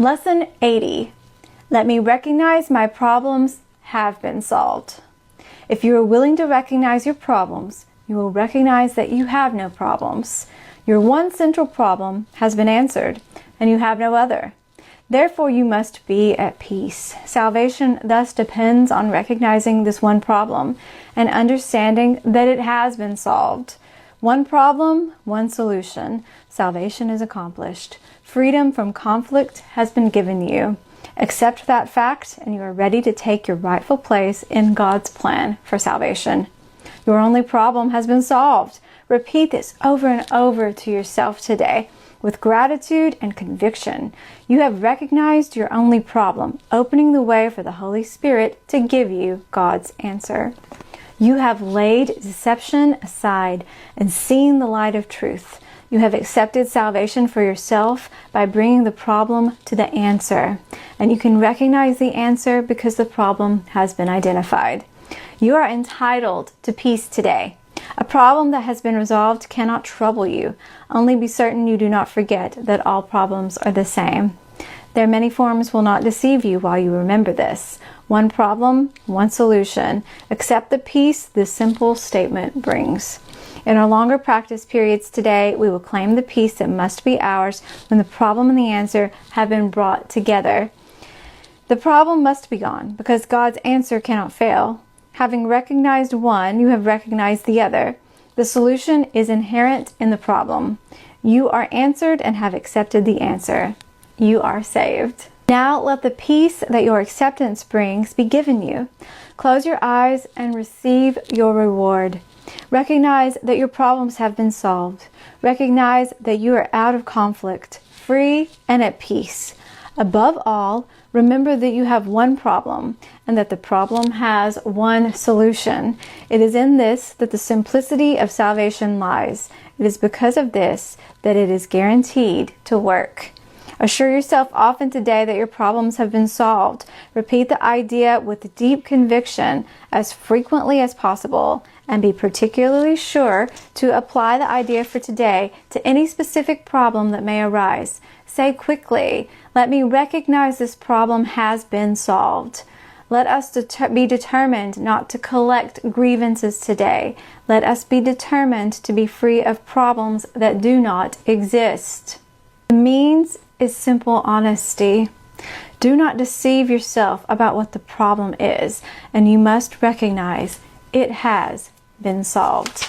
Lesson 80. Let me recognize my problems have been solved. If you are willing to recognize your problems, you will recognize that you have no problems. Your one central problem has been answered, and you have no other. Therefore, you must be at peace. Salvation thus depends on recognizing this one problem and understanding that it has been solved. One problem, one solution. Salvation is accomplished. Freedom from conflict has been given you. Accept that fact, and you are ready to take your rightful place in God's plan for salvation. Your only problem has been solved. Repeat this over and over to yourself today with gratitude and conviction. You have recognized your only problem, opening the way for the Holy Spirit to give you God's answer. You have laid deception aside and seen the light of truth. You have accepted salvation for yourself by bringing the problem to the answer. And you can recognize the answer because the problem has been identified. You are entitled to peace today. A problem that has been resolved cannot trouble you. Only be certain you do not forget that all problems are the same. Their many forms will not deceive you while you remember this. One problem, one solution. Accept the peace this simple statement brings. In our longer practice periods today, we will claim the peace that must be ours when the problem and the answer have been brought together. The problem must be gone because God's answer cannot fail. Having recognized one, you have recognized the other. The solution is inherent in the problem. You are answered and have accepted the answer. You are saved. Now let the peace that your acceptance brings be given you. Close your eyes and receive your reward. Recognize that your problems have been solved. Recognize that you are out of conflict, free and at peace. Above all, remember that you have one problem and that the problem has one solution. It is in this that the simplicity of salvation lies. It is because of this that it is guaranteed to work. Assure yourself often today that your problems have been solved. Repeat the idea with deep conviction as frequently as possible, and be particularly sure to apply the idea for today to any specific problem that may arise. Say quickly, "Let me recognize this problem has been solved." Let us be determined not to collect grievances today. Let us be determined to be free of problems that do not exist. The means is simple honesty. Do not deceive yourself about what the problem is, and you must recognize it has been solved.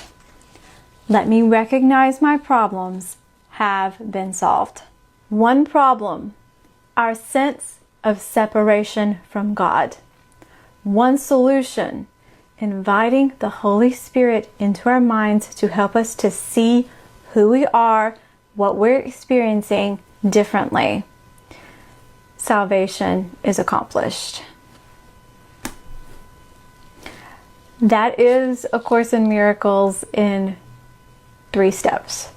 Let me recognize my problems have been solved. One problem, our sense of separation from God. One solution, inviting the Holy Spirit into our minds to help us to see who we are, what we're experiencing differently. Salvation is accomplished. That is A Course in Miracles in 3 steps.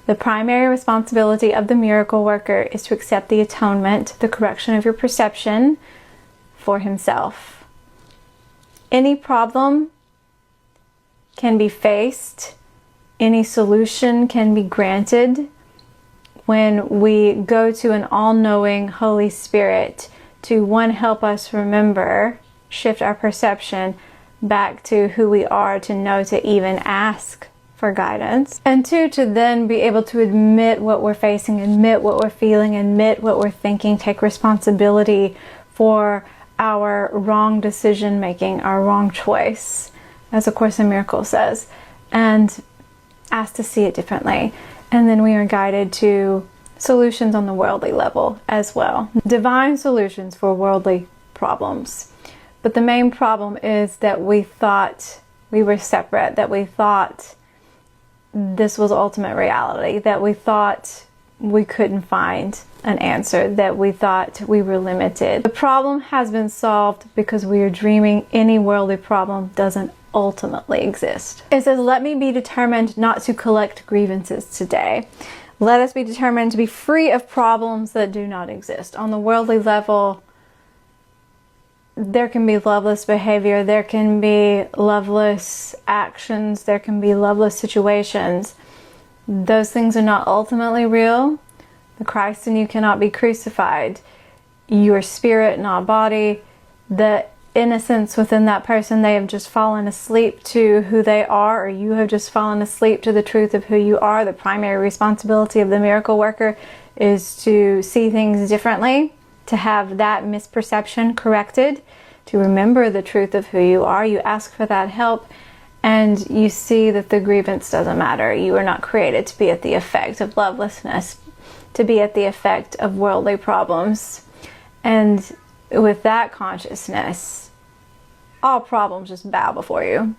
The primary responsibility of the miracle worker is to accept the atonement, the correction of your perception, for himself. Any problem can be faced, any solution can be granted when we go to an all-knowing Holy Spirit to, one, help us remember, shift our perception back to who we are, to know to even ask for guidance, and 2, to then be able to admit what we're facing, admit what we're feeling, admit what we're thinking, take responsibility for our wrong decision making, our wrong choice, as A Course in Miracles says, and ask to see it differently. And then we are guided to solutions on the worldly level as well. Divine solutions for worldly problems. But the main problem is that we thought we were separate, that we thought this was ultimate reality, that we thought we couldn't find an answer, that we thought we were limited. The problem has been solved because we are dreaming any worldly problem doesn't ultimately exist. It says, let me be determined not to collect grievances today. Let us be determined to be free of problems that do not exist. On the worldly level, there can be loveless behavior, there can be loveless actions, there can be loveless situations. Those things are not ultimately real, The Christ in you cannot be crucified. Your spirit, not body. The innocence within that person, they have just fallen asleep to who they are, or you have just fallen asleep to the truth of who you are. The primary responsibility of the miracle worker is to see things differently, to have that misperception corrected, to remember the truth of who you are. You ask for that help, and you see that the grievance doesn't matter. You are not created to be at the effect of lovelessness, to be at the effect of worldly problems. And with that consciousness, all problems just bow before you.